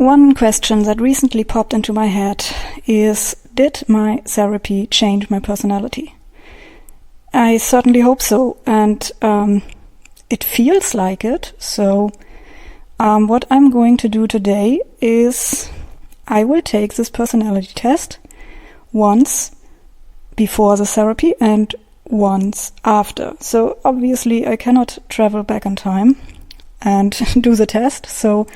One question that recently popped into my head is, did my therapy change my personality? I certainly hope so, and it feels like it. So what I'm going to do today is I will take this personality test once before the therapy and once after. So obviously I cannot travel back in time and do the test, so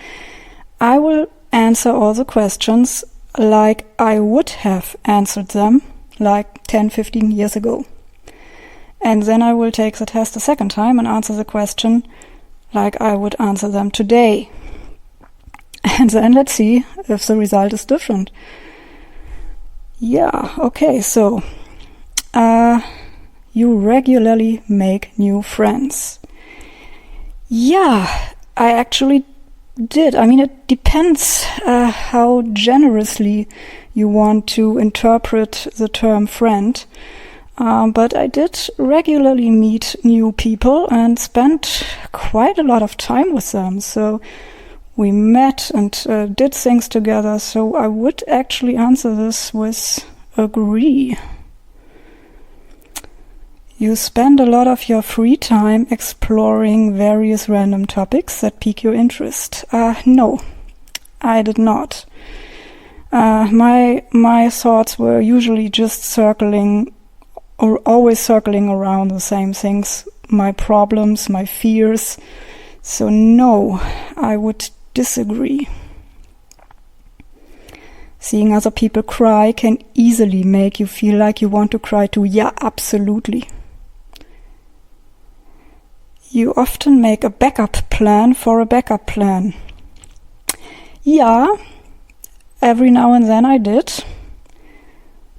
I will answer all the questions like I would have answered them like 10-15 years ago. And then I will take the test a second time and answer the question like I would answer them today. And then let's see if the result is different. Yeah, okay, so you regularly make new friends. Yeah, I actually did. I mean, it depends how generously you want to interpret the term friend. But I did regularly meet new people and spent quite a lot of time with them. So we met and did things together. So I would actually answer this with agree. You spend a lot of your free time exploring various random topics that pique your interest. No, I did not. My thoughts were usually just always circling around the same things, my problems, my fears. So no, I would disagree. Seeing other people cry can easily make you feel like you want to cry too. Yeah, absolutely. You often make a backup plan for a backup plan. Yeah, every now and then I did.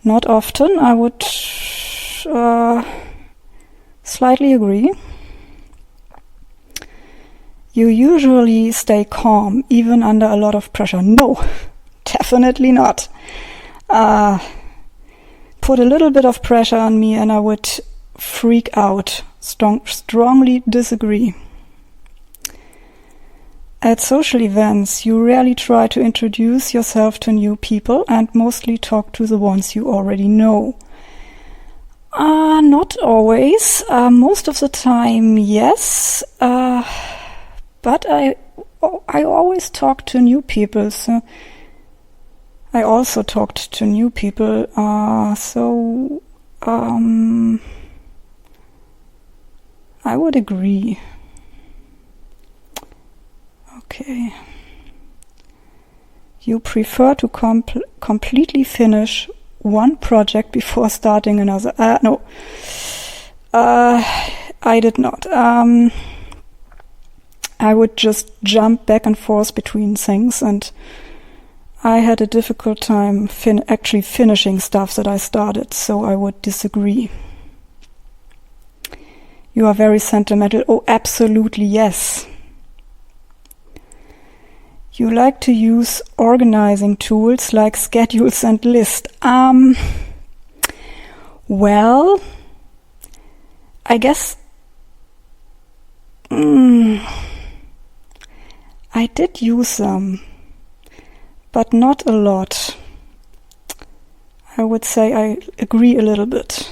Not often, I would slightly agree. You usually stay calm, even under a lot of pressure. No, definitely not. Put a little bit of pressure on me and I would freak out. Strongly disagree. At social events, you rarely try to introduce yourself to new people and mostly talk to the ones you already know. Not always. Most of the time, yes. But I always talk to new people. So I also talked to new people. I would agree. Okay. You prefer to completely finish one project before starting another. No. I did not. I would just jump back and forth between things, and I had a difficult time actually finishing stuff that I started, so I would disagree. You are very sentimental. Oh, absolutely, yes. You like to use organizing tools like schedules and lists. Well, I guess I did use them, but not a lot. I would say I agree a little bit.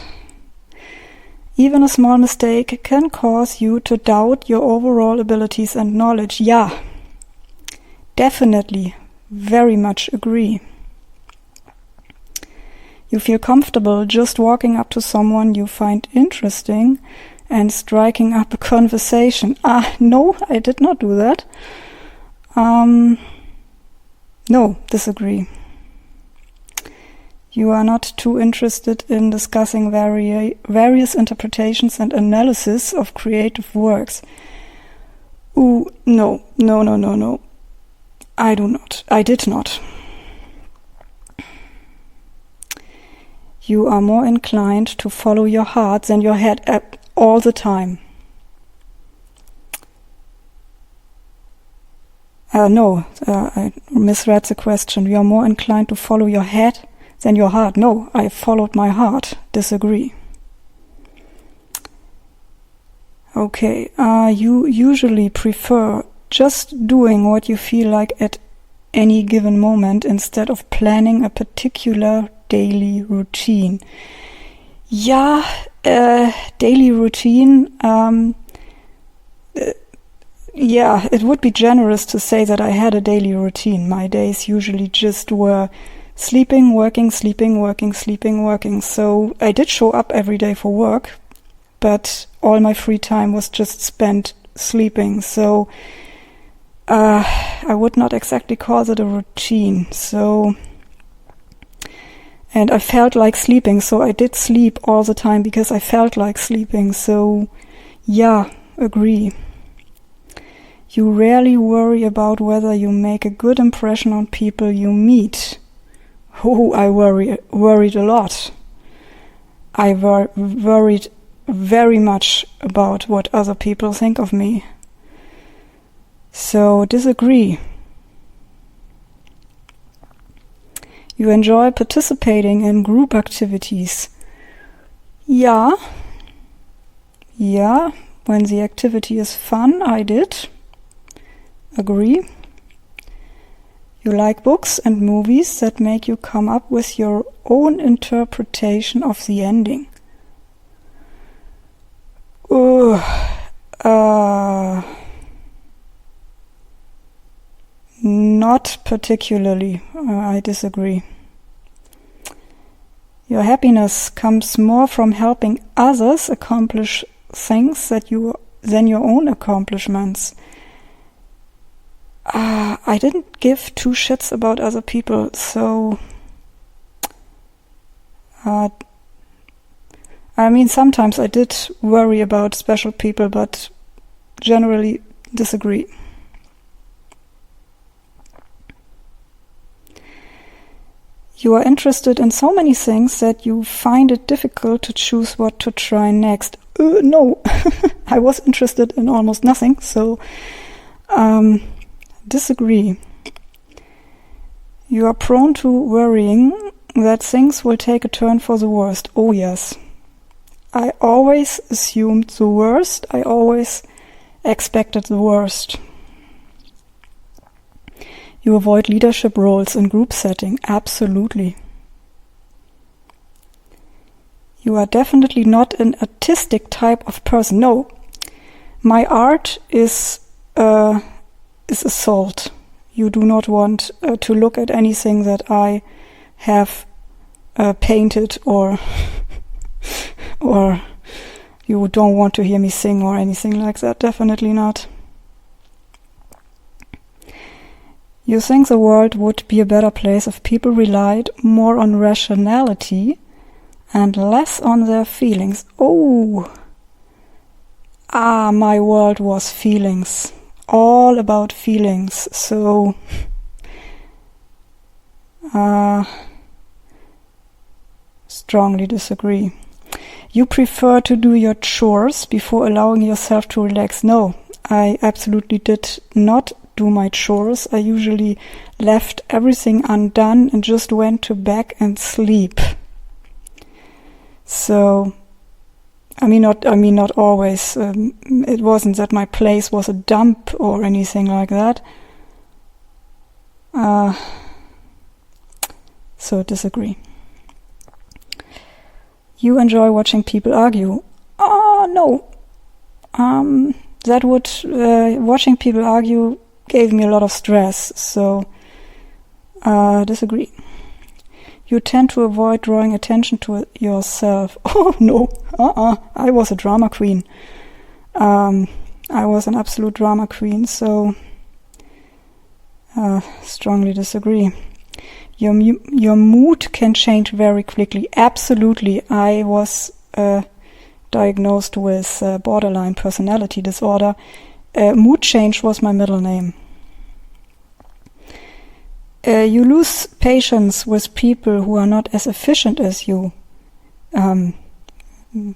Even a small mistake can cause you to doubt your overall abilities and knowledge. Yeah, definitely, very much agree. You feel comfortable just walking up to someone you find interesting and striking up a conversation. No, I did not do that. No, disagree. You are not too interested in discussing various interpretations and analysis of creative works. Ooh, no. I do not. I did not. You are more inclined to follow your heart than your head all the time. No, I misread the question. You are more inclined to follow your head than your heart. No, I followed my heart. Disagree. Okay, you usually prefer just doing what you feel like at any given moment instead of planning a particular daily routine. Yeah, daily routine, yeah, it would be generous to say that I had a daily routine. My days usually just were sleeping, working, sleeping, working, sleeping, working. So I did show up every day for work, but all my free time was just spent sleeping. So I would not exactly call it a routine. And I felt like sleeping, so I did sleep all the time because I felt like sleeping. So yeah, agree. You rarely worry about whether you make a good impression on people you meet. Oh, I worried a lot. I worried very much about what other people think of me. So disagree. You enjoy participating in group activities. Yeah, when the activity is fun, I did. Agree. You like books and movies that make you come up with your own interpretation of the ending. Not particularly. I disagree. Your happiness comes more from helping others accomplish things than your own accomplishments. I didn't give two shits about other people, so I mean, sometimes I did worry about special people, but generally disagree. You are interested in so many things that you find it difficult to choose what to try next. No, I was interested in almost nothing, so disagree. You are prone to worrying that things will take a turn for the worst. Oh yes. I always assumed the worst. I always expected the worst. You avoid leadership roles in group setting. Absolutely. You are definitely not an artistic type of person. No. My art is assault. You do not want to look at anything that I have painted or you don't want to hear me sing or anything like that. Definitely not. You think the world would be a better place if people relied more on rationality and less on their feelings. Oh, my world was feelings. All about feelings. So, strongly disagree. You prefer to do your chores before allowing yourself to relax. No, I absolutely did not do my chores. I usually left everything undone and just went to bed and sleep. So, I mean not always. It wasn't that my place was a dump or anything like that. So disagree. You enjoy watching people argue. No. Watching people argue gave me a lot of stress, so disagree. You tend to avoid drawing attention to yourself. Oh no, I was a drama queen. I was an absolute drama queen, so strongly disagree. Your mood can change very quickly. Absolutely. I was diagnosed with borderline personality disorder. Mood change was my middle name. You lose patience with people who are not as efficient as you.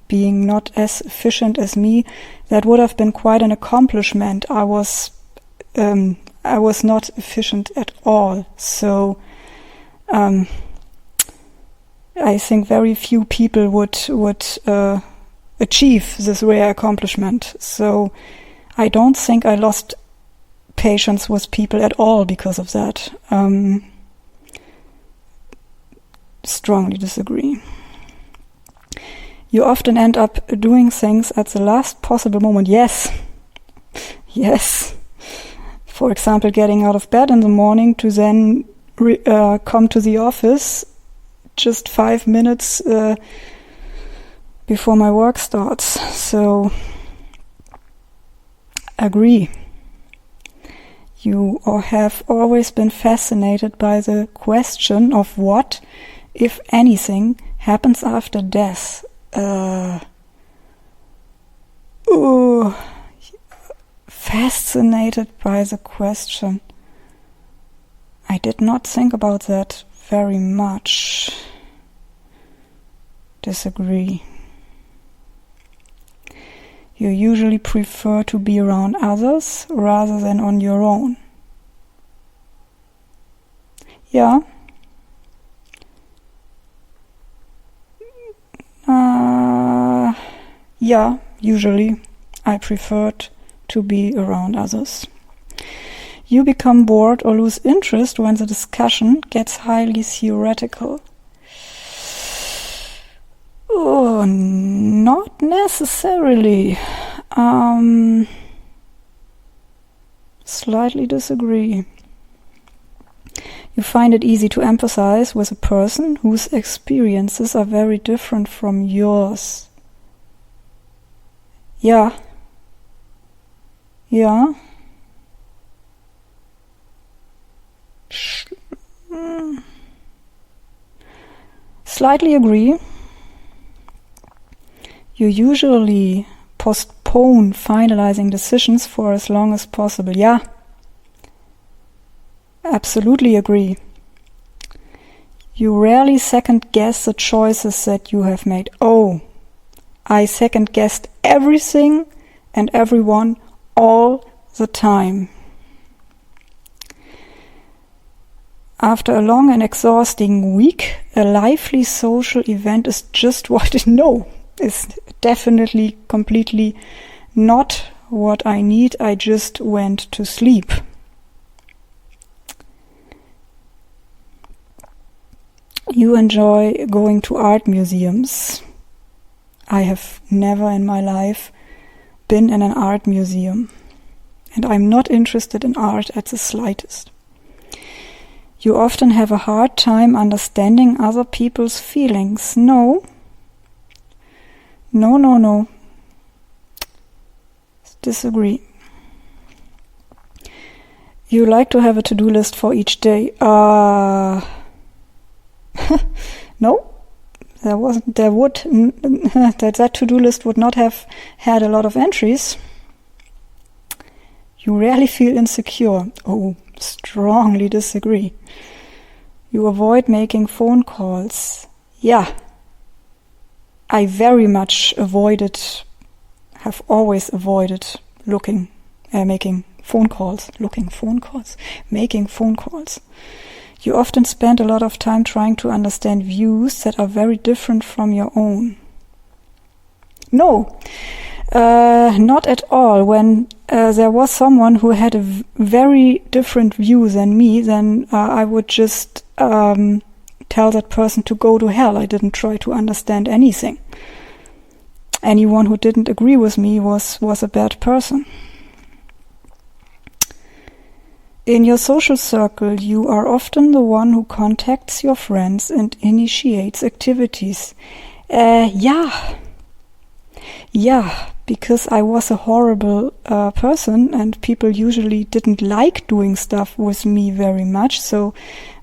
Being not as efficient as me, that would have been quite an accomplishment. I was not efficient at all. So I think very few people would achieve this rare accomplishment. So I don't think I lost patience with people at all because of that. Strongly disagree. You often end up doing things at the last possible moment. Yes. Yes. For example, getting out of bed in the morning to then come to the office just 5 minutes before my work starts. So, agree. You have always been fascinated by the question of what, if anything, happens after death. Fascinated by the question. I did not think about that very much. Disagree. You usually prefer to be around others rather than on your own. Yeah. Yeah, usually I preferred to be around others. You become bored or lose interest when the discussion gets highly theoretical. Oh, not necessarily. Slightly disagree. You find it easy to empathize with a person whose experiences are very different from yours. Yeah. Yeah. Slightly agree. You usually postpone finalizing decisions for as long as possible. Yeah. Absolutely agree. You rarely second guess the choices that you have made. Oh, I second guessed everything and everyone all the time. After a long and exhausting week, a lively social event is just what is definitely completely not what I need. I just went to sleep. You enjoy going to art museums. I have never in my life been in an art museum, and I'm not interested in art at the slightest. You often have a hard time understanding other people's feelings. No. Disagree. You like to have a to-do list for each day. No. That to-do list would not have had a lot of entries. You rarely feel insecure. Oh, strongly disagree. You avoid making phone calls. Yeah. I very much have always avoided making phone calls. Making phone calls. You often spend a lot of time trying to understand views that are very different from your own. No, not at all. When there was someone who had a very different view than me, then I would just tell that person to go to hell. I didn't try to understand anything. Anyone who didn't agree with me was a bad person. In your social circle, you are often the one who contacts your friends and initiates activities. Yeah, because I was a horrible person and people usually didn't like doing stuff with me very much. So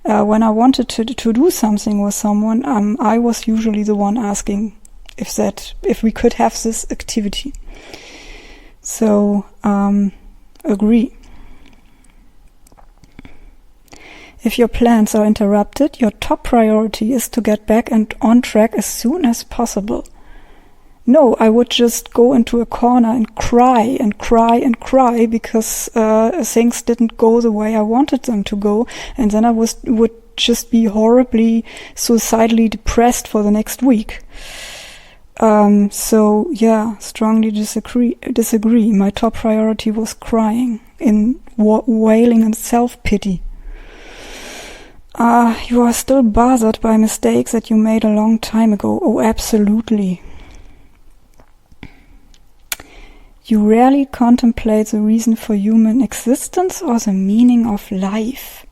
when I wanted to do something with someone, I was usually the one asking if we could have this activity. So, agree. If your plans are interrupted, your top priority is to get back and on track as soon as possible. No, I would just go into a corner and cry because things didn't go the way I wanted them to go, and then I would just be horribly suicidally depressed for the next week. So yeah, strongly disagree. My top priority was crying, in wailing and self-pity. You are still bothered by mistakes that you made a long time ago. Oh, absolutely. You rarely contemplate the reason for human existence or the meaning of life.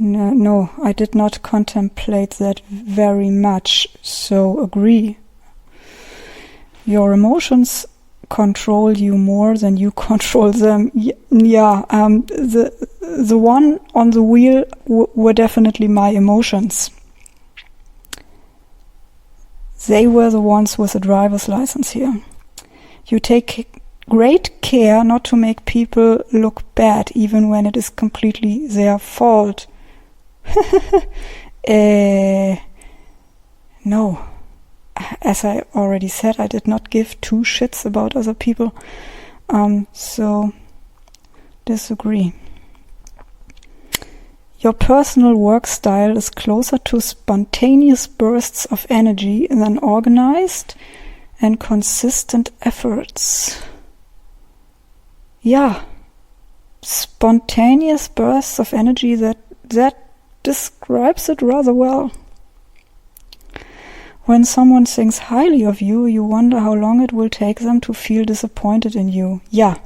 No, I did not contemplate that very much, so agree. Your emotions control you more than you control them. Yeah, the one on the wheel were definitely my emotions. They were the ones with the driver's license here. You take great care not to make people look bad, even when it is completely their fault. No. As I already said, I did not give two shits about other people. So, disagree. Your personal work style is closer to spontaneous bursts of energy than organized and consistent efforts. Yeah. Spontaneous bursts of energy, that describes it rather well. When someone thinks highly of you, you wonder how long it will take them to feel disappointed in you. Yeah.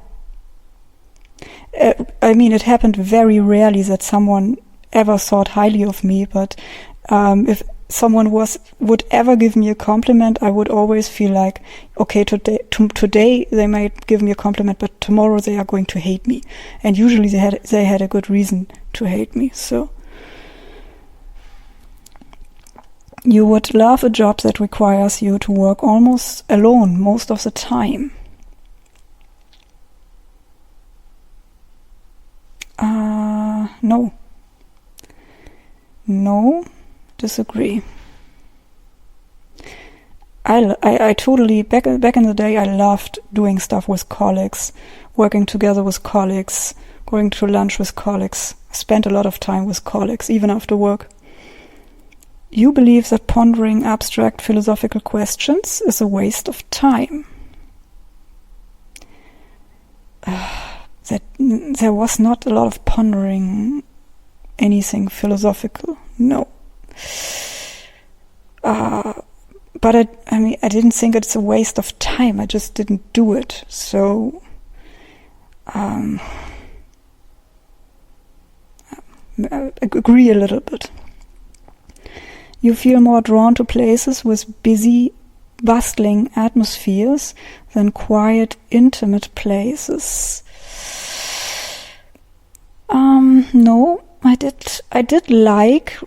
I mean, it happened very rarely that someone ever thought highly of me, but if someone would ever give me a compliment, I would always feel like, okay, today they might give me a compliment, but tomorrow they are going to hate me. And usually they had a good reason to hate me, so... You would love a job that requires you to work almost alone most of the time. No. No, disagree. I totally, back in the day, I loved doing stuff with colleagues, working together with colleagues, going to lunch with colleagues. I spent a lot of time with colleagues, even after work. You believe that pondering abstract philosophical questions is a waste of time. That there was not a lot of pondering anything philosophical, no. But I didn't think it's a waste of time. I just didn't do it. So, I agree a little bit. You feel more drawn to places with busy, bustling atmospheres than quiet, intimate places. No, I did like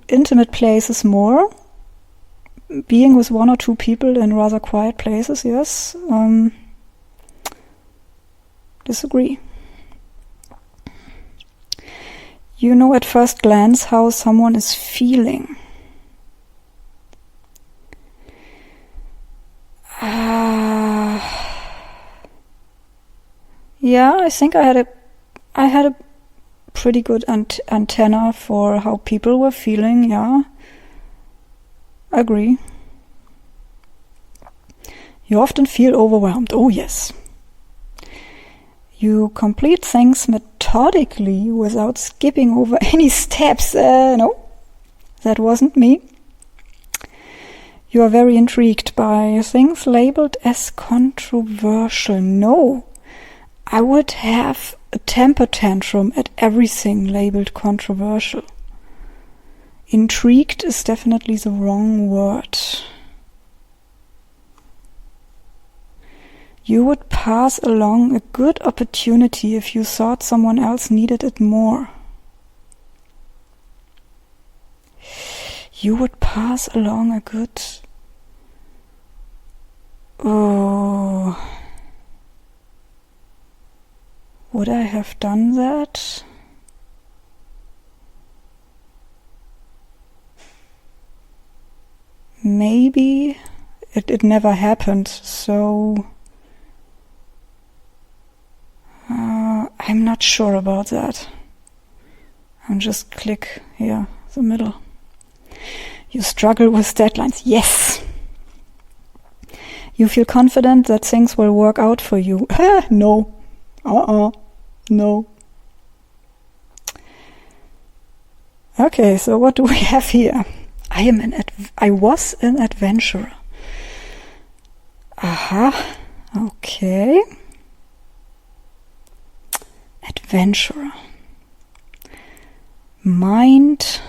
intimate places more. Being with one or two people in rather quiet places, yes. Disagree. You know at first glance how someone is feeling. Yeah, I think I had a pretty good antenna for how people were feeling, yeah. I agree. You often feel overwhelmed. Oh, yes. You complete things methodically without skipping over any steps. No, that wasn't me. You are very intrigued by things labeled as controversial. No, I would have a temper tantrum at everything labeled controversial. Intrigued is definitely the wrong word. You would pass along a good opportunity if you thought someone else needed it more. You would pass along a good... Oh... Would I have done that? Maybe. It never happened, so... I'm not sure about that. and just click here, the middle. You struggle with deadlines. Yes. You feel confident that things will work out for you. No. No. Okay, so what do we have here? I was an adventurer. Aha. Okay. Adventurer. Mind.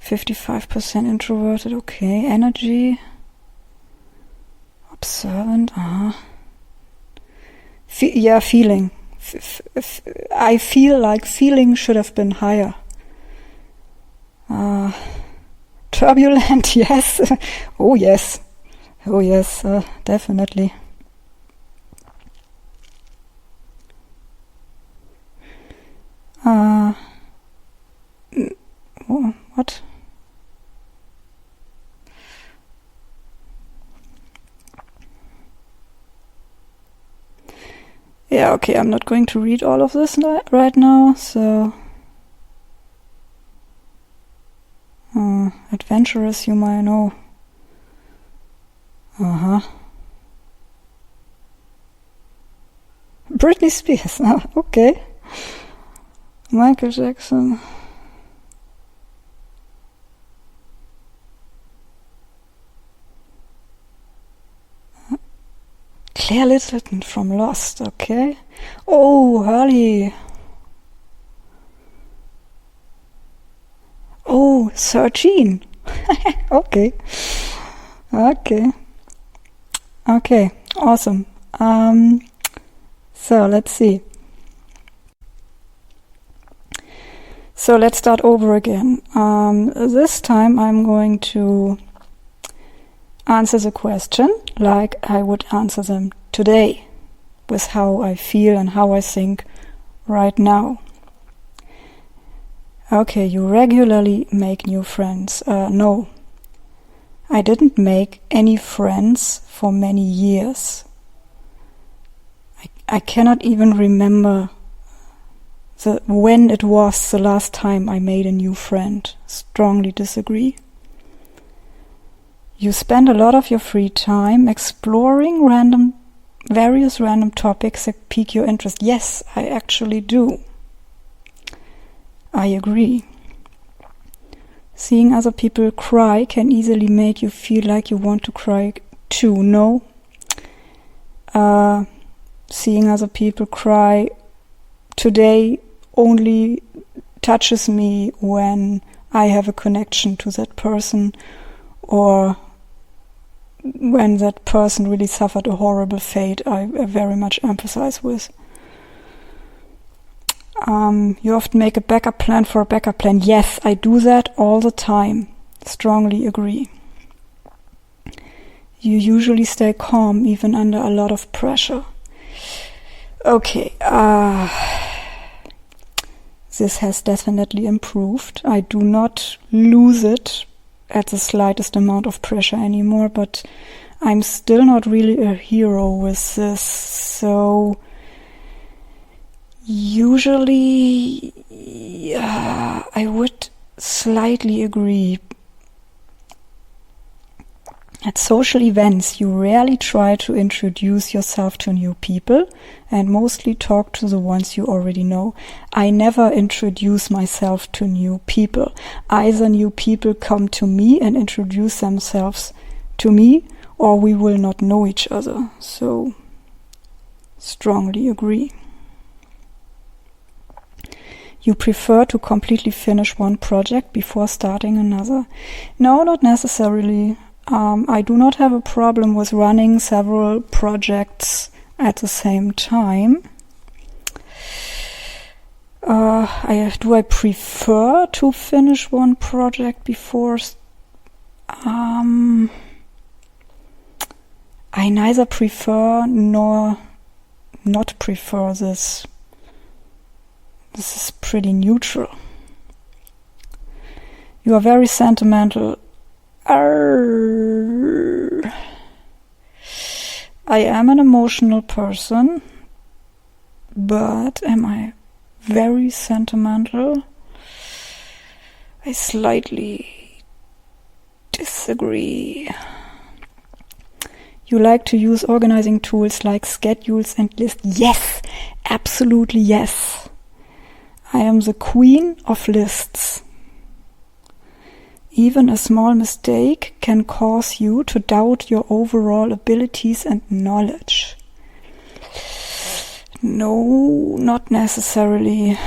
55% introverted. Okay. Energy. Observant. Feeling. I feel like feeling should have been higher. Turbulent. Yes. Oh yes, definitely. What? Yeah, okay, I'm not going to read all of this right now, so... adventurous, you might know. Britney Spears, okay. Michael Jackson. Claire Littleton from Lost, okay. Oh, Hurley. Oh, 13. Okay, awesome. So let's see. So let's start over again. This time I'm going to answer the question like I would answer them today, with how I feel and how I think right now. Okay, you regularly make new friends. No, I didn't make any friends for many years. I cannot even remember when it was the last time I made a new friend. Strongly disagree. You spend a lot of your free time exploring various random topics that pique your interest. Yes, I actually do. I agree. Seeing other people cry can easily make you feel like you want to cry too, no? Seeing other people cry today only touches me when I have a connection to that person, or when that person really suffered a horrible fate I very much empathize with. You often make a backup plan for a backup plan. Yes, I do that all the time. Strongly agree. You usually stay calm even under a lot of pressure. Okay, this has definitely improved. I do not lose it at the slightest amount of pressure anymore, but I'm still not really a hero with this, so usually I would slightly agree. At social events, you rarely try to introduce yourself to new people and mostly talk to the ones you already know. I never introduce myself to new people. Either new people come to me and introduce themselves to me, or we will not know each other. So, strongly agree. You prefer to completely finish one project before starting another? No, not necessarily. I do not have a problem with running several projects at the same time. Do I prefer to finish one project before? I neither prefer nor not prefer this. This is pretty neutral. You are very sentimental. I am an emotional person, but am I very sentimental. I slightly disagree. You like to use organizing tools like schedules and lists. Yes, absolutely yes. I am the queen of lists. Even a small mistake can cause you to doubt your overall abilities and knowledge. No, not necessarily.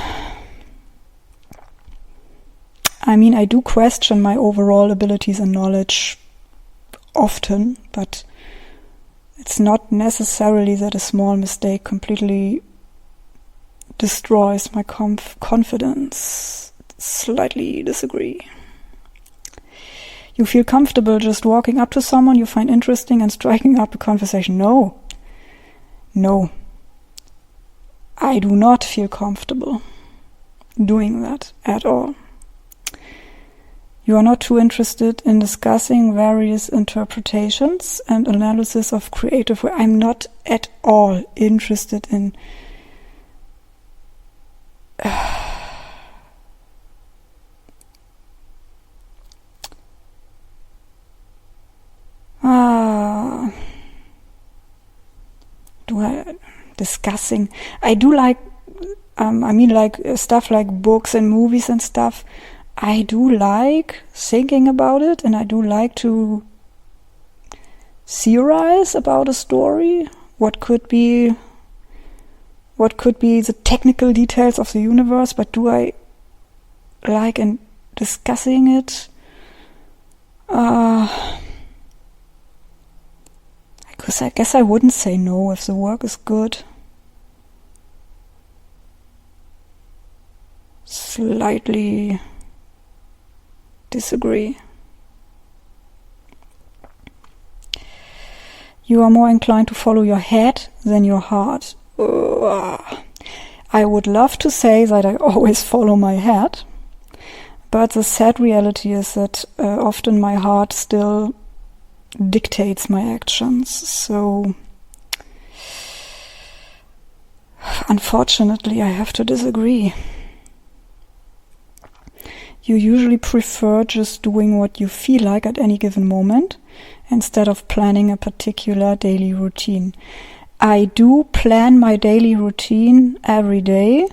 I mean, I do question my overall abilities and knowledge often, but it's not necessarily that a small mistake completely destroys my confidence. Slightly disagree. You feel comfortable just walking up to someone you find interesting and striking up a conversation. No. I do not feel comfortable doing that at all. You are not too interested in discussing various interpretations and analysis of creative work. I'm not at all interested in discussing. I do like, stuff like books and movies and stuff. I do like thinking about it, and I do like to theorize about a story. What could be the technical details of the universe, but do I like in discussing it? Because I guess I wouldn't say no if the work is good. Slightly disagree. You are more inclined to follow your head than your heart. I would love to say that I always follow my head, but the sad reality is that often my heart still dictates my actions. So unfortunately, I have to disagree. You usually prefer just doing what you feel like at any given moment instead of planning a particular daily routine. I do plan my daily routine every day.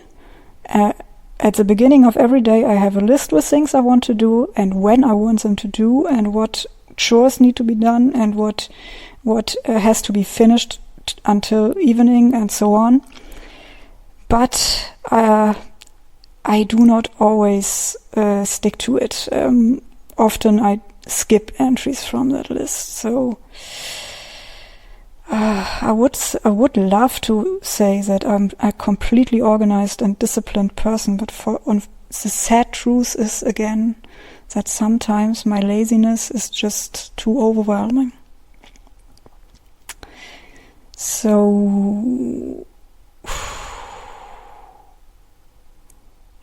At the beginning of every day, I have a list with things I want to do and when I want them to do and what chores need to be done and what has to be finished until evening and so on. But I do not always stick to it. Often I skip entries from that list. So I would love to say that I'm a completely organized and disciplined person, but the sad truth is again that sometimes my laziness is just too overwhelming. So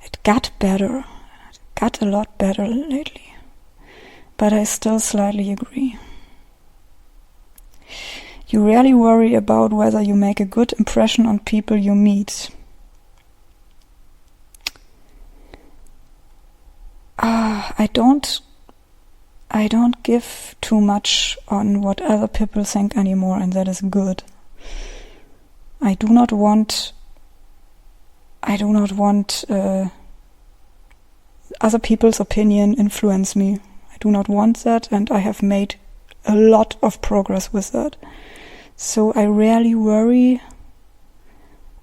it got better. It got a lot better lately. But I still slightly agree. You rarely worry about whether you make a good impression on people you meet. I don't give too much on what other people think anymore, and that is good. I do not want other people's opinion influence me. I do not want that, and I have made a lot of progress with that. So I rarely worry.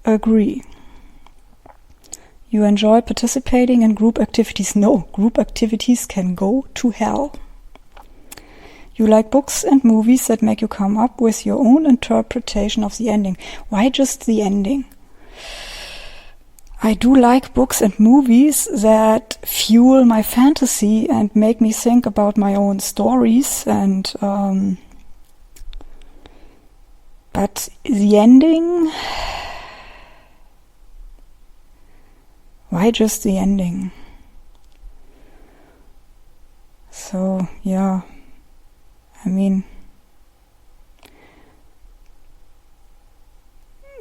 Agree. You enjoy participating in group activities. No, group activities can go to hell. You like books and movies that make you come up with your own interpretation of the ending. Why just the ending? I do like books and movies that fuel my fantasy and make me think about my own stories and but the ending, why just the ending? So yeah, I mean,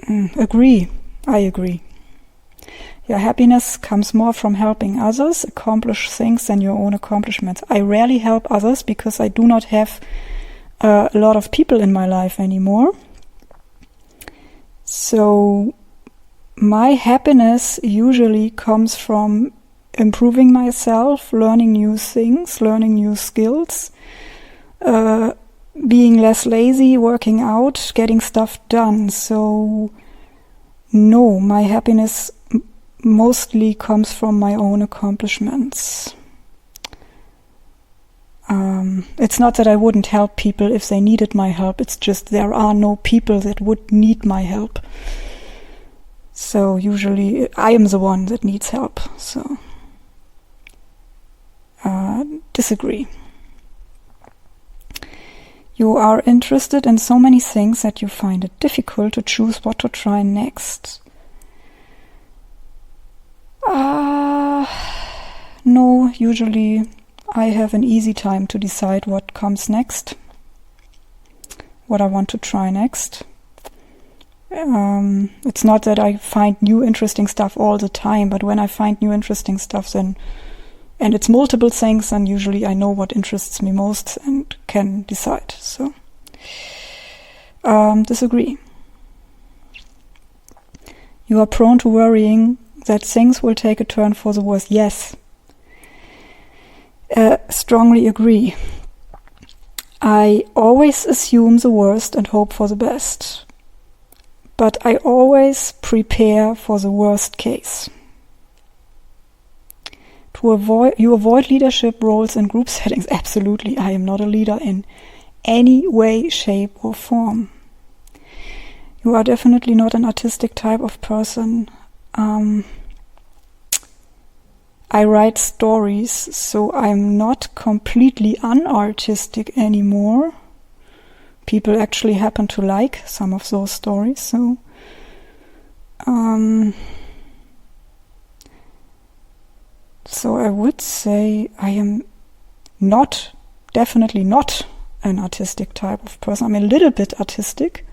I agree. Your happiness comes more from helping others accomplish things than your own accomplishments. I rarely help others because I do not have a lot of people in my life anymore. So my happiness usually comes from improving myself, learning new things, learning new skills, being less lazy, working out, getting stuff done. So no, my happiness mostly comes from my own accomplishments. It's not that I wouldn't help people if they needed my help. It's just there are no people that would need my help. So usually I am the one that needs help. So disagree. You are interested in so many things that you find it difficult to choose what to try next. No, usually I have an easy time to decide what comes next, what I want to try next. It's not that I find new interesting stuff all the time, but when I find new interesting stuff, then, and it's multiple things, then usually I know what interests me most and can decide. So, disagree. You are prone to worrying that things will take a turn for the worse. Yes. Strongly agree. I always assume the worst and hope for the best. But I always prepare for the worst case. You avoid leadership roles in group settings. Absolutely. I am not a leader in any way, shape, or form. You are definitely not an artistic type of person. I write stories, so I'm not completely unartistic anymore. People actually happen to like some of those stories, so so I would say I am definitely not an artistic type of person. I'm a little bit artistic.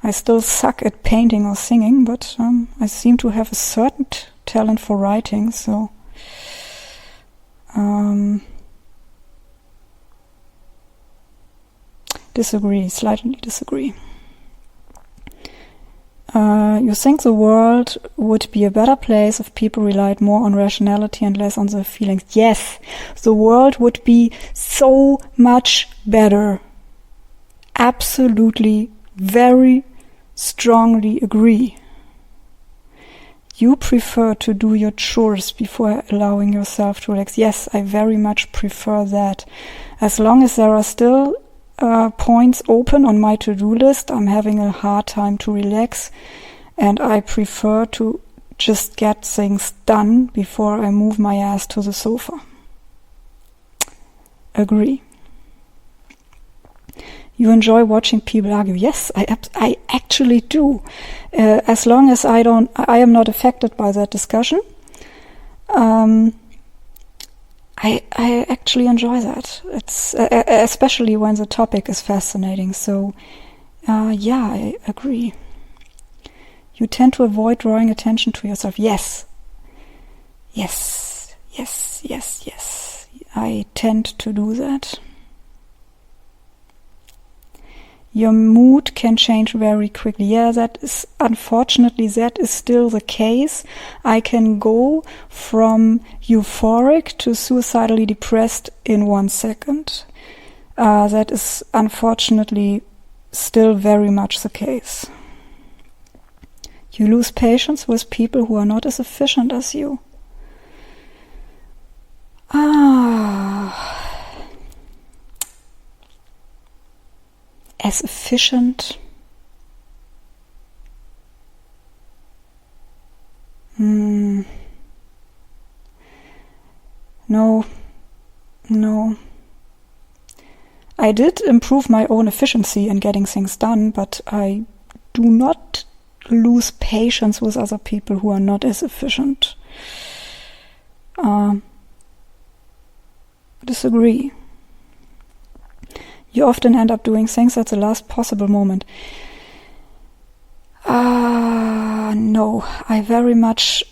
I still suck at painting or singing, but I seem to have a certain talent for writing, so slightly disagree. You think the world would be a better place if people relied more on rationality and less on their feelings. Yes, the world would be so much better. Absolutely, very strongly agree. You prefer to do your chores before allowing yourself to relax. Yes, I very much prefer that. As long as there are still points open on my to-do list, I'm having a hard time to relax, and I prefer to just get things done before I move my ass to the sofa. Agree. You enjoy watching people argue. Yes, I actually do. As long as I am not affected by that discussion, I actually enjoy that. It's especially when the topic is fascinating. So, yeah, I agree. You tend to avoid drawing attention to yourself. Yes. I tend to do that. Your mood can change very quickly. Yeah, unfortunately, that is still the case. I can go from euphoric to suicidally depressed in 1 second. That is unfortunately still very much the case. You lose patience with people who are not as efficient as you. As efficient. No. I did improve my own efficiency in getting things done, but I do not lose patience with other people who are not as efficient. Disagree. You often end up doing things at the last possible moment. No, I very much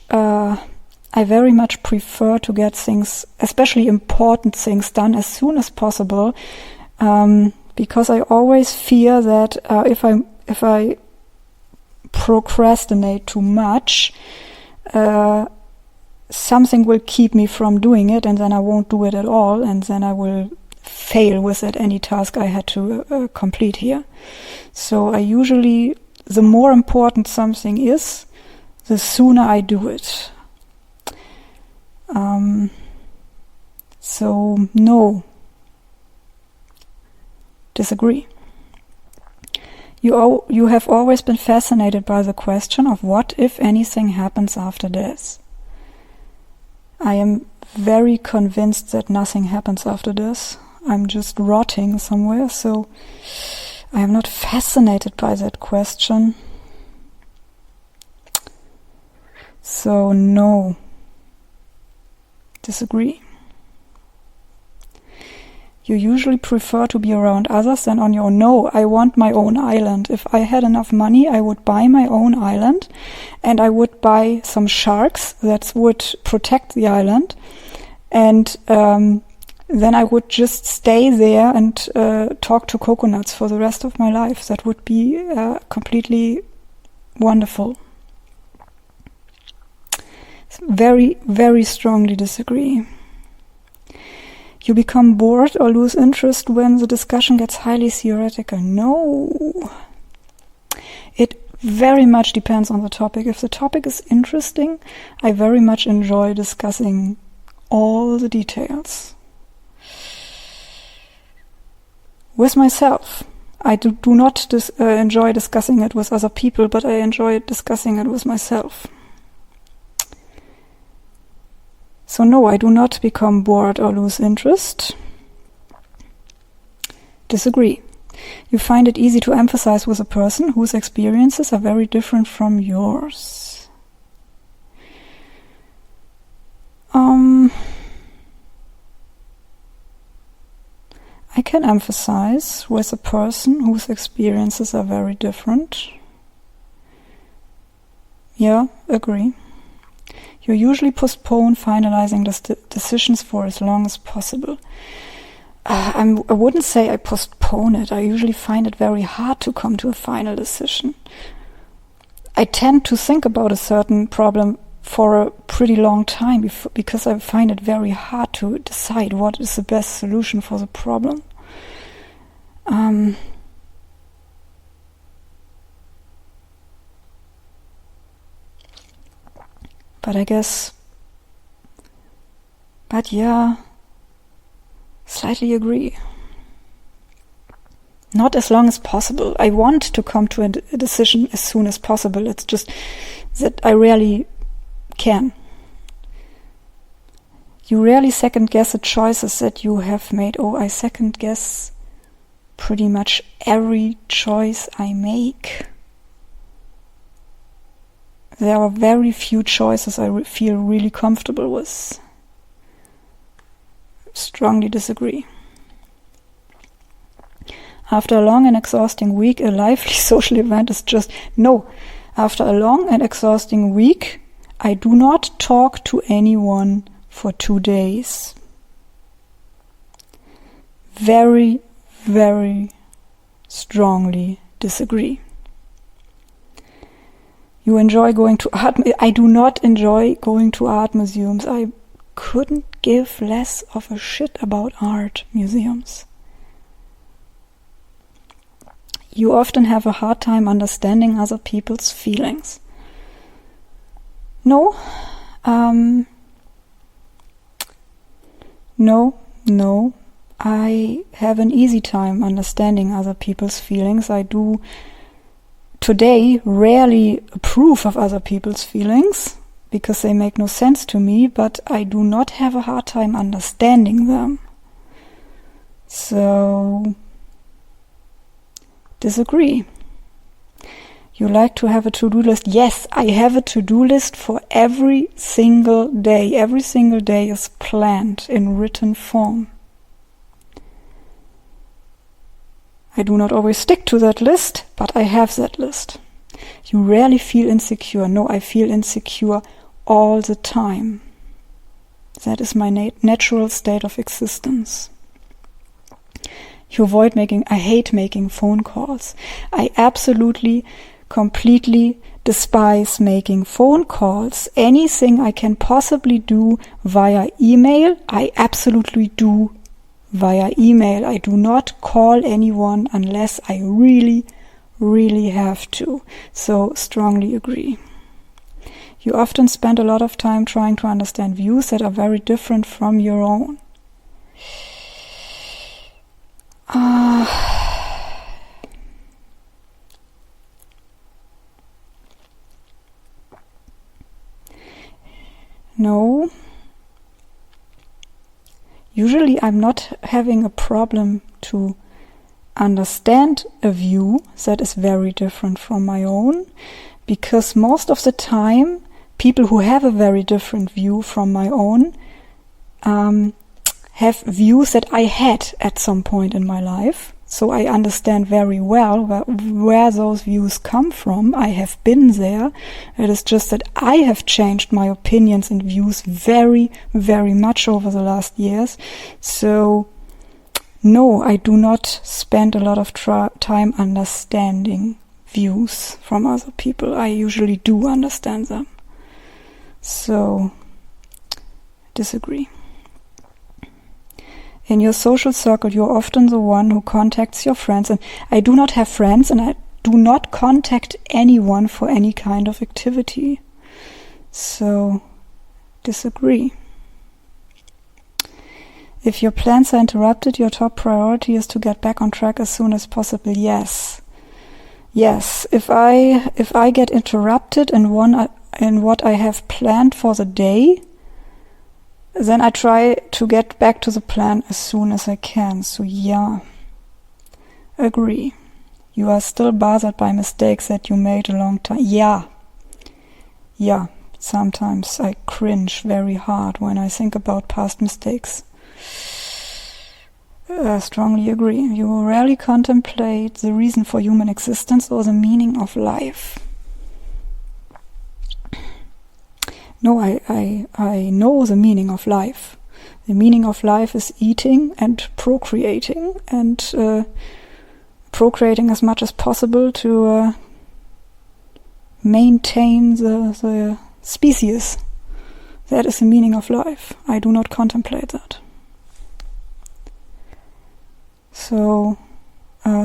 prefer to get things, especially important things, done as soon as possible, because I always fear that if I procrastinate too much, something will keep me from doing it, and then I won't do it at all, and then I will fail with it any task I had to complete here. So I usually, the more important something is, the sooner I do it. So no, disagree. You have always been fascinated by the question of what if anything happens after death. I am very convinced that nothing happens after this. I'm just rotting somewhere, so I am not fascinated by that question. So no, disagree. You usually prefer to be around others than on your own. No, I want my own island. If I had enough money, I would buy my own island, and I would buy some sharks that would protect the island, and then I would just stay there and talk to coconuts for the rest of my life. That would be completely wonderful. Very, very strongly disagree. You become bored or lose interest when the discussion gets highly theoretical. No. It very much depends on the topic. If the topic is interesting, I very much enjoy discussing all the details. With myself, I do not enjoy discussing it with other people, but I enjoy discussing it with myself. So no, I do not become bored or lose interest. Disagree. You find it easy to empathize with a person whose experiences are very different from yours. I can empathize with a person whose experiences are very different. Yeah, agree. You usually postpone finalizing the decisions for as long as possible. I wouldn't say I postpone it. I usually find it very hard to come to a final decision. I tend to think about a certain problem for a pretty long time because I find it very hard to decide what is the best solution for the problem. But yeah, slightly agree. Not as long as possible. I want to come to a decision as soon as possible. It's just that I rarely can. You rarely second guess the choices that you have made. Oh, I second guess pretty much every choice I make. There are very few choices I feel really comfortable with. Strongly disagree. After a long and exhausting week, a lively social event is just... No. After a long and exhausting week, I do not talk to anyone for 2 days. Very, very strongly disagree. You enjoy going to art... I do not enjoy going to art museums. I couldn't give less of a shit about art museums. You often have a hard time understanding other people's feelings. No. No. I have an easy time understanding other people's feelings. I do today rarely approve of other people's feelings because they make no sense to me, but I do not have a hard time understanding them. So, disagree. You like to have a to-do list? Yes, I have a to-do list for every single day. Every single day is planned in written form. I do not always stick to that list, but I have that list. You rarely feel insecure. No, I feel insecure all the time. That is my natural state of existence. I hate making phone calls. I absolutely, completely despise making phone calls. Anything I can possibly do via email, I absolutely do via email. I do not call anyone unless I really, really have to. So, strongly agree. You often spend a lot of time trying to understand views that are very different from your own. No. Usually I'm not having a problem to understand a view that is very different from my own, because most of the time people who have a very different view from my own have views that I had at some point in my life. So I understand very well where those views come from. I have been there. It is just that I have changed my opinions and views very, very much over the last years. So no, I do not spend a lot of time understanding views from other people. I usually do understand them. So, disagree. In your social circle, you're often the one who contacts your friends, and I do not have friends, and I do not contact anyone for any kind of activity. So, disagree. If your plans are interrupted, your top priority is to get back on track as soon as possible. Yes. Yes, if I get interrupted in what I have planned for the day, then I try to get back to the plan as soon as I can. So yeah, agree. You are still bothered by mistakes that you made a long time. Yeah, sometimes I cringe very hard when I think about past mistakes. Strongly agree. You rarely contemplate the reason for human existence or the meaning of life. No, I know the meaning of life. The meaning of life is eating and procreating as much as possible to maintain the species. That is the meaning of life. I do not contemplate that. So,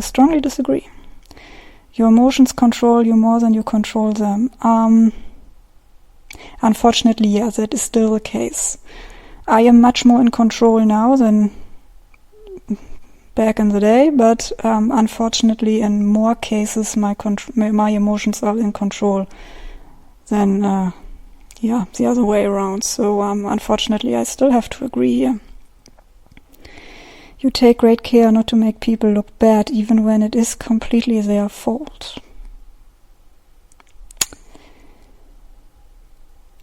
strongly disagree. Your emotions control you more than you control them. Unfortunately, yeah, that is still the case. I am much more in control now than back in the day, but unfortunately, in more cases, my emotions are in control than, the other way around. So, unfortunately, I still have to agree here. You take great care not to make people look bad, even when it is completely their fault.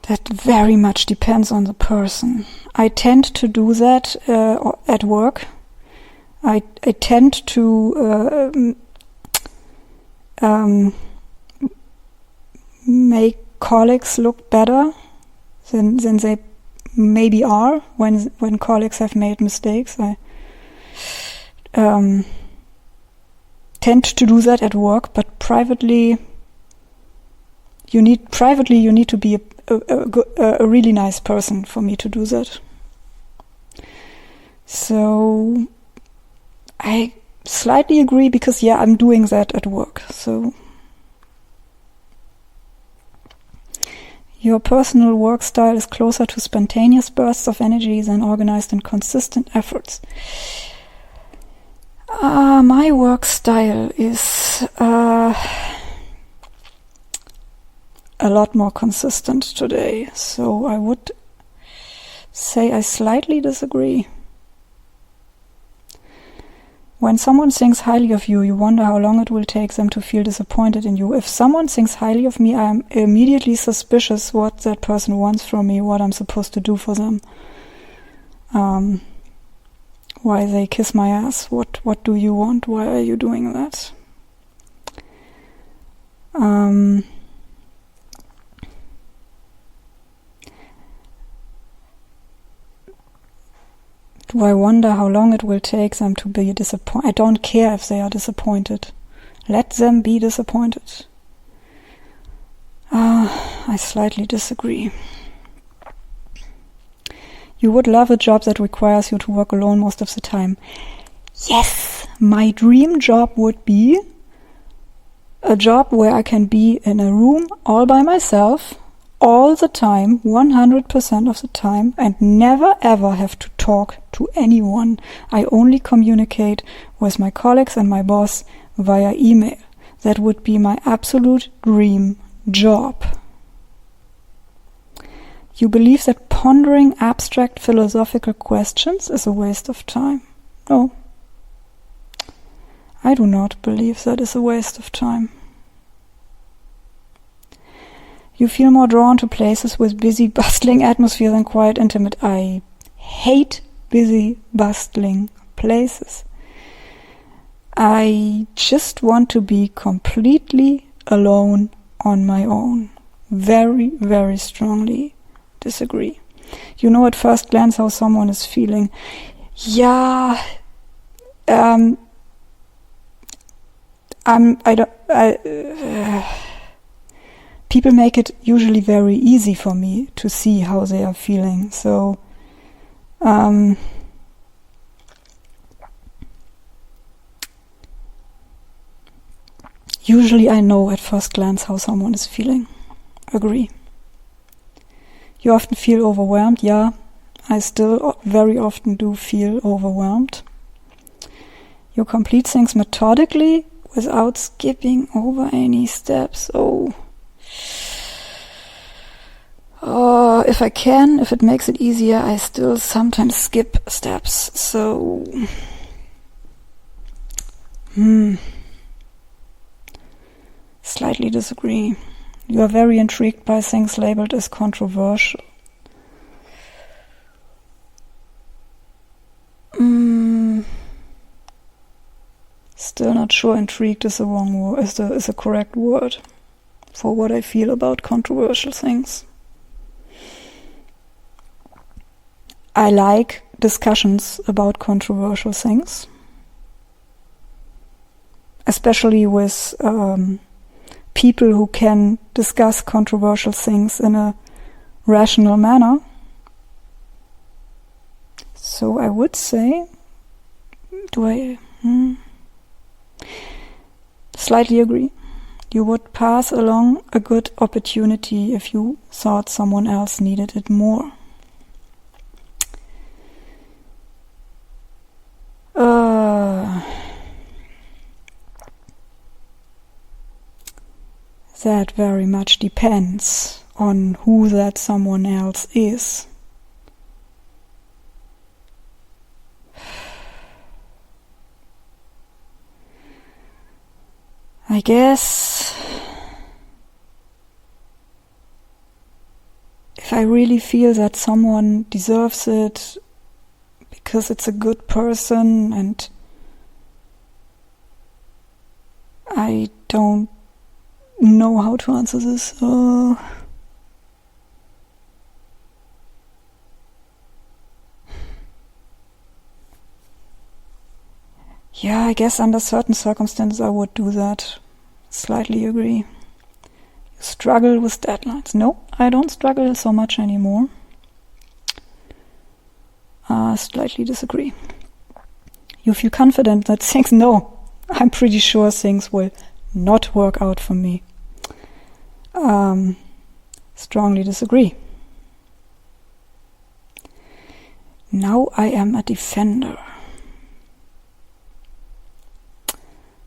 That very much depends on the person. I tend to do that at work. I tend to make colleagues look better than they maybe are when colleagues have made mistakes. I tend to do that at work, but privately you need to be a really nice person for me to do that. So I slightly agree, because I'm doing that at work. So your personal work style is closer to spontaneous bursts of energy than organized and consistent efforts. My work style is a lot more consistent today, so I would say I slightly disagree. When someone thinks highly of you, you wonder how long it will take them to feel disappointed in you. If someone thinks highly of me, I am immediately suspicious what that person wants from me, what I'm supposed to do for them. Why they kiss my ass? What do you want? Why are you doing that? Do I wonder how long it will take them to be disappointed? I don't care if they are disappointed. Let them be disappointed. I slightly disagree. You would love a job that requires you to work alone most of the time. Yes, my dream job would be a job where I can be in a room all by myself, all the time, 100% of the time, and never ever have to talk to anyone. I only communicate with my colleagues and my boss via email. That would be my absolute dream job. You believe that pondering abstract philosophical questions is a waste of time? No. I do not believe that is a waste of time. You feel more drawn to places with busy, bustling atmosphere than quiet, intimate. I hate busy, bustling places. I just want to be completely alone on my own. Very, very strongly disagree. You know at first glance how someone is feeling. Yeah, people make it usually very easy for me to see how they are feeling. So, usually I know at first glance how someone is feeling. Agree. You often feel overwhelmed. Yeah, I still very often do feel overwhelmed. You complete things methodically without skipping over any steps. If I can, if it makes it easier, I still sometimes skip steps. So, slightly disagree. You are very intrigued by things labeled as controversial. Still not sure intrigued is the wrong word, is the correct word for what I feel about controversial things. I like discussions about controversial things, especially with people who can discuss controversial things in a rational manner. So I would say, slightly agree. You would pass along a good opportunity if you thought someone else needed it more. That very much depends on who that someone else is. I guess if I really feel that someone deserves it because it's a good person and I don't know how to answer this. Yeah, I guess under certain circumstances I would do that. Slightly agree. You struggle with deadlines. No, I don't struggle so much anymore. Slightly disagree. You feel confident that things... No, I'm pretty sure things will not work out for me. Strongly disagree. Now I am a defender.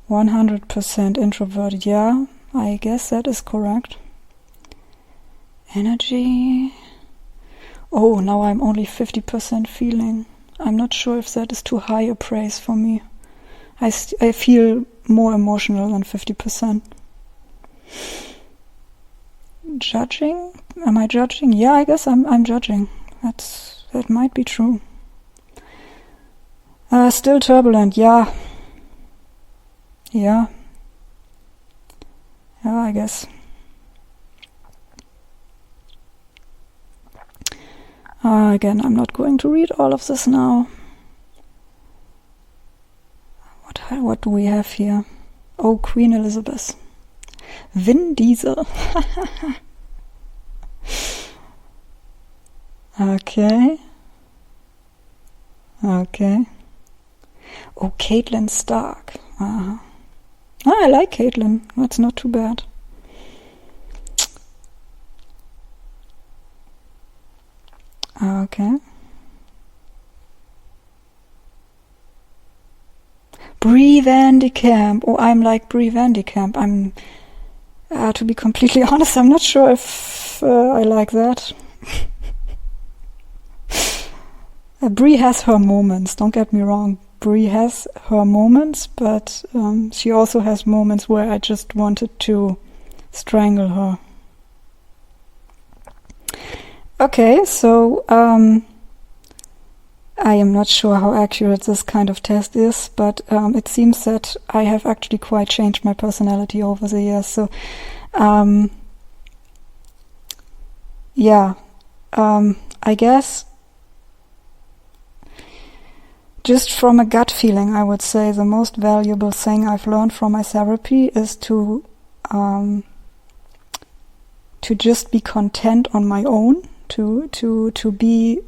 100% introverted. Yeah, I guess that is correct. Energy. Oh, now I'm only 50% feeling. I'm not sure if that is too high a praise for me. I feel more emotional than 50%. Judging? Am I judging? Yeah, I guess I'm judging. That might be true. Still turbulent. Yeah. Yeah, I guess. Again, I'm not going to read all of this now. What do we have here? Oh, Queen Elizabeth. Vin Diesel. Okay. Okay. Oh, Caitlin Stark. Oh, I like Caitlin. That's not too bad. Okay. Brie Vandekamp. Oh, I'm like Brie Vandekamp. I'm, to be completely honest, I'm not sure if I like that. Brie has her moments, don't get me wrong. Brie has her moments, but she also has moments where I just wanted to strangle her. Okay, so I am not sure how accurate this kind of test is, but it seems that I have actually quite changed my personality over the years. So, yeah, I guess just from a gut feeling, I would say the most valuable thing I've learned from my therapy is to just be content on my own, to be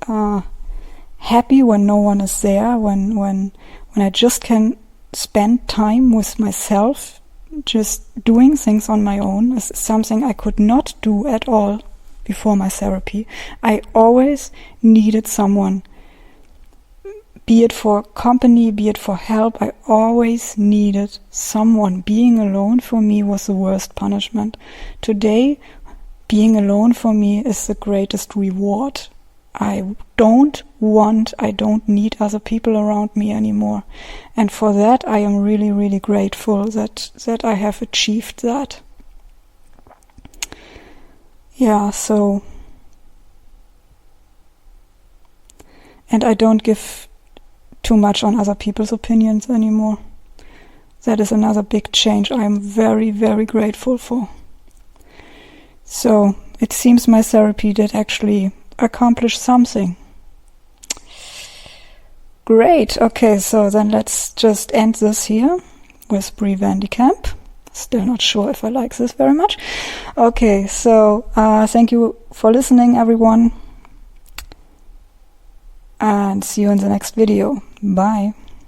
happy when no one is there, when I just can spend time with myself, just doing things on my own is something I could not do at all before my therapy. I always needed someone, be it for company, be it for help. I always needed someone. Being alone for me was the worst punishment. Today, being alone for me is the greatest reward. I don't need other people around me anymore. And for that, I am really, really grateful that I have achieved that. Yeah, so. And I don't give too much on other people's opinions anymore. That is another big change I am very, very grateful for. So, it seems my therapy did actually accomplish something. Great. Okay, so then let's just end this here with Brie Vandekamp. Still not sure if I like this very much. Okay, so thank you for listening, everyone. And see you in the next video. Bye.